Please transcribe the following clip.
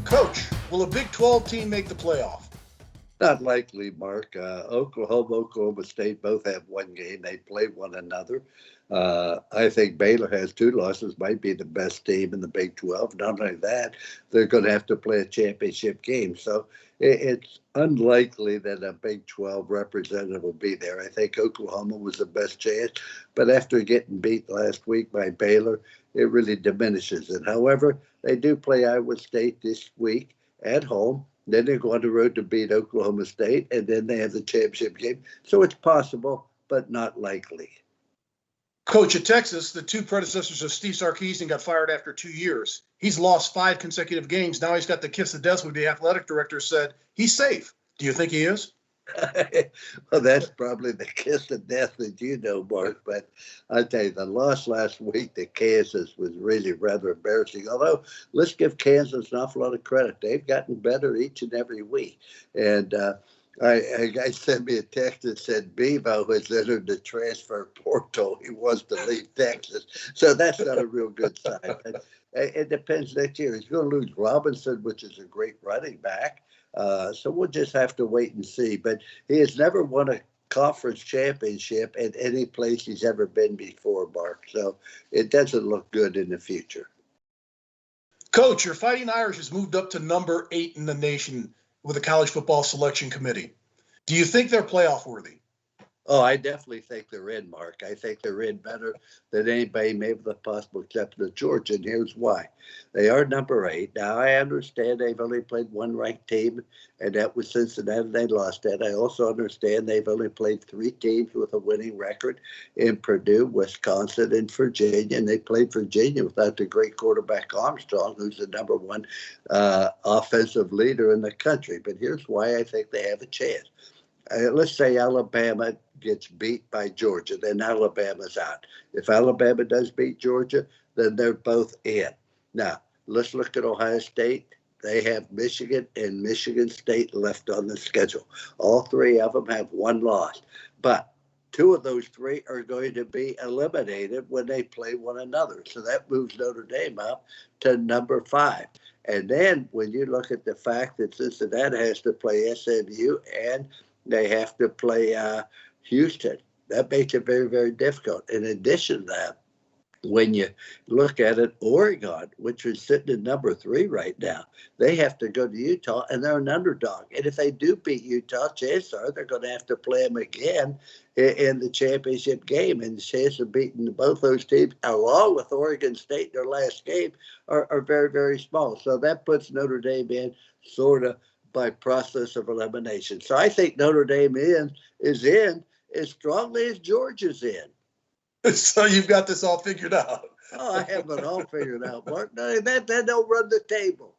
Coach, will a Big 12 team make the playoff? Not likely, Mark. Oklahoma State both have one game. They play one another. I think Baylor has two losses, might be the best team in the Big 12. Not only that, they're going to have to play a championship game. So it's unlikely that a Big 12 representative will be there. I think Oklahoma was the best chance, but after getting beat last week by Baylor, it really diminishes it. However, they do play Iowa State this week at home. Then they go on the road to beat Oklahoma State, and then they have the championship game. So it's possible, but not likely. Coach, at Texas, the two predecessors of Steve Sarkisian got fired after 2 years. He's lost 5 consecutive games. Now he's got the kiss of death when the athletic director said he's safe. Do you think he is? Well, that's probably the kiss of death that you know, Mark. But I tell you, the loss last week to Kansas was really rather embarrassing. Although, let's give Kansas an awful lot of credit. They've gotten better each and every week. And a guy sent me a text that said Bevo has entered the transfer portal. He wants to leave Texas. So that's not a real good sign. But it depends next year. He's going to lose Robinson, which is a great running back. So we'll just have to wait and see. But he has never won a conference championship at any place he's ever been before, Mark. So it doesn't look good in the future. Coach, your Fighting Irish has moved up to number 8 in the nation with the College Football Selection Committee. Do you think they're playoff worthy? Oh, I definitely think they're in, Mark. I think they're in better than anybody maybe the possible exception of Georgia, and here's why. They are number 8. Now, I understand they've only played one ranked team, and that was Cincinnati. They lost that. I also understand they've only played 3 teams with a winning record in Purdue, Wisconsin, and Virginia, and they played Virginia without the great quarterback Armstrong, who's the number 1 offensive leader in the country. But here's why I think they have a chance. Let's say Alabama gets beat by Georgia, then Alabama's out. If Alabama does beat Georgia, then they're both in. Now, let's look at Ohio State. They have Michigan and Michigan State left on the schedule. All 3 of them have 1 loss. But 2 of those 3 are going to be eliminated when they play one another. So that moves Notre Dame up to number 5. And then when you look at the fact that Cincinnati has to play SMU and they have to play Houston, that makes it very, very difficult. In addition to that, when you look at it, Oregon, which is sitting at number 3 right now, they have to go to Utah, and they're an underdog. And if they do beat Utah, chances are they're going to have to play them again in the championship game. And the chance of beating both those teams, along with Oregon State in their last game, are very, very small. So that puts Notre Dame in sort of by process of elimination. So I think Notre Dame is in as strongly as Georgia's in. So you've got this all figured out. Oh, I have it all figured out, Mark. No, that don't run the table.